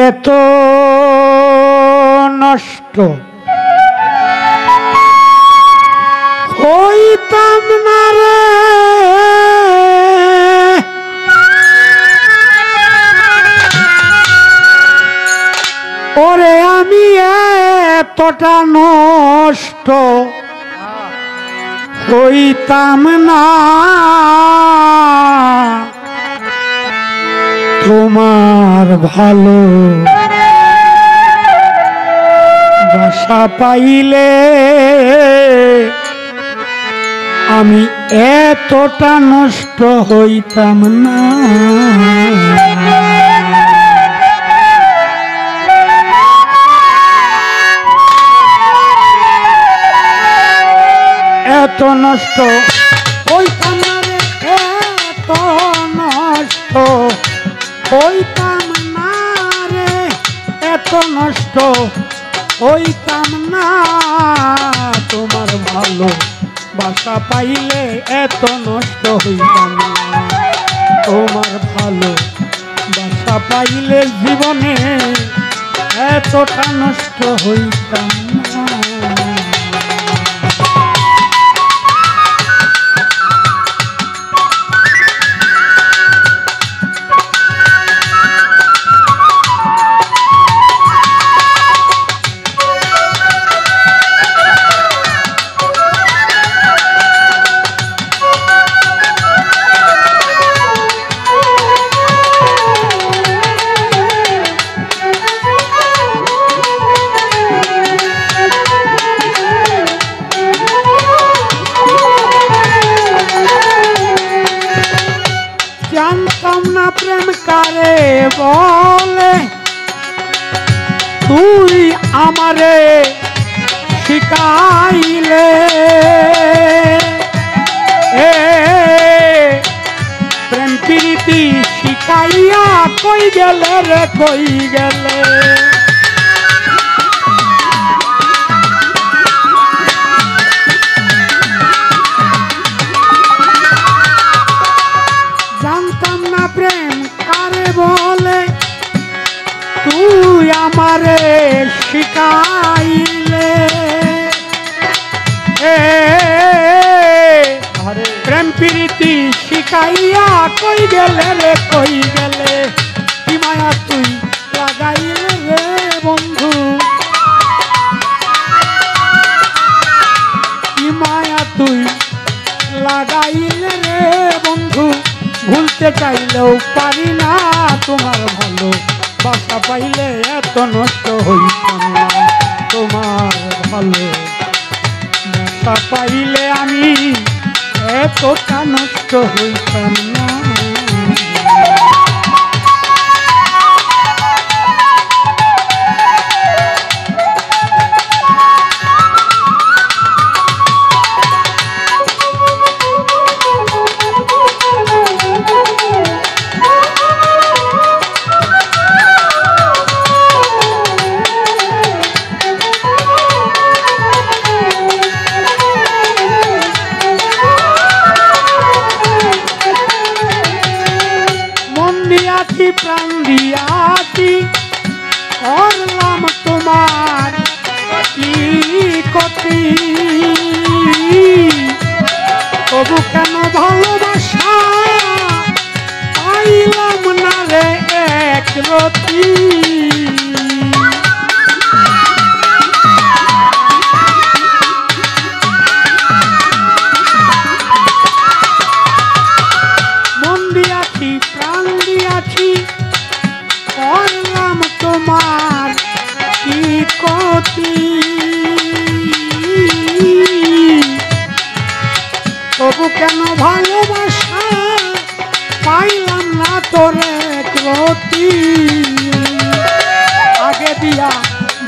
এত নষ্ট হইতাম না রে, ওরে আমি এতটা নষ্ট হইতাম না, তোমার ভালো বাসা পাইলে আমি এতটা নষ্ট হইতাম না। এত নষ্ট হইতাম না রে, এত নষ্ট হইতাম না রে, এত নষ্ট হইতাম না, তোমার ভালো বাসা পাইলে এত নষ্ট হইতাম না, তোমার ভালো বাসা পাইলে জীবনে এতটা নষ্ট হইতাম না। জানতাম না প্রেম কারে বলে, তুই আমারে শিখাইলে, প্রেম প্রীতি শিখাইয়া কই গেলে রে, কই গেলে। জানতাম না প্রেম কারে বলে, তুই আমারে শিখাইলে, প্রেম প্রীতি শিখাইয়া কই গেলে রে, কই গেলে। কি মায়া তুই লাগাইলে রে বন্ধু, কি মায়া তুই লাগাইলে রে বন্ধু, ভুলতে চাইলেও পারি না, তোমার ভালো বাসা পাইলে এত নষ্ট হইতাম না, তোমার ভালো বাসা পাইলে আমি এতটা নষ্ট হইতাম না। প্রাণ দিয়াছি করলাম তোমার কি ক্ষতি, তবু কেন ভালোবাসা পাইলাম না রে এক রতি। মন দিয়াছি প্রাণ দিয়াছি করলাম তোমার কি ক্ষতি, তবু কেন ভালোবাসা পাইলাম না তোর এক রতি। আগে দিয়া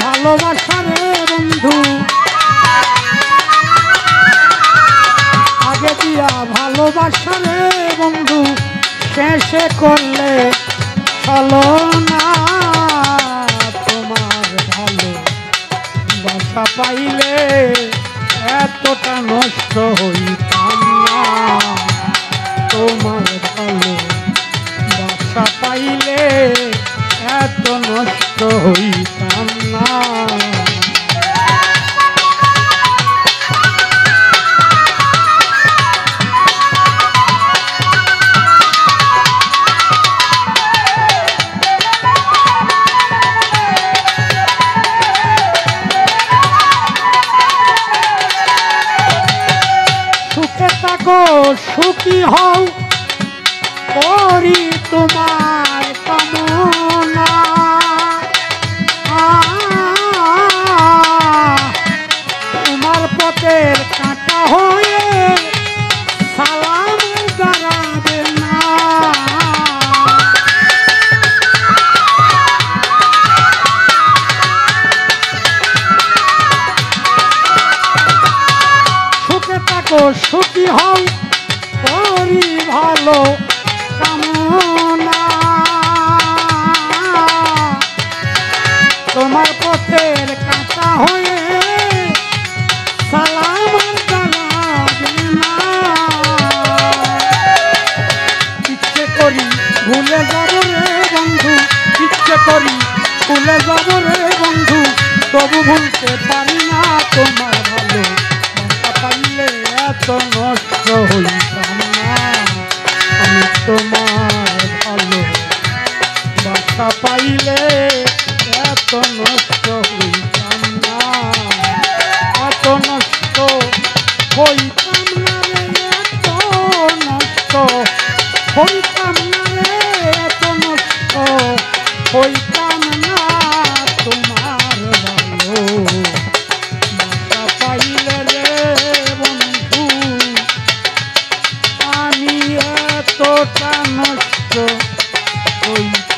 ভালোবাসা রে বন্ধু, আগে দিয়া ভালোবাসা রে বন্ধু, শেষে করলে চলো না, তোমার ভালো বাসা পাইলে এতটা নষ্ট হইতাম না, তোমার ভালো বাসা পাইলে এত নষ্ট থাকো সুখী হও করি তোমার কামনা। তোমার পথের কাঁটা হয়ে সালাম দাঁড়াবে না। সুখে থাকো সুখী হও করি ভালো কামনা। তোমার পথের কাঁটা হয়ে সালাম জানাবে না। ইচ্ছে করি ভুলে যাব রে বন্ধু, ইচ্ছে করি ভুলে যাব রে বন্ধু, তবু ভুলতে পারি না তোমার ভালো বাসা পাইলে এত নষ্ট হইতাম না। আমি তোমার ভালো বাসা পাইলে এত নষ্ট হইতাম না, এত নষ্ট হইতাম না রে, এত নষ্ট হইতাম না রে, এত নষ্ট হইতাম না তোমার ভালো বাসা পাইলে রে বন্ধু। আমি এতটা নষ্ট হইতাম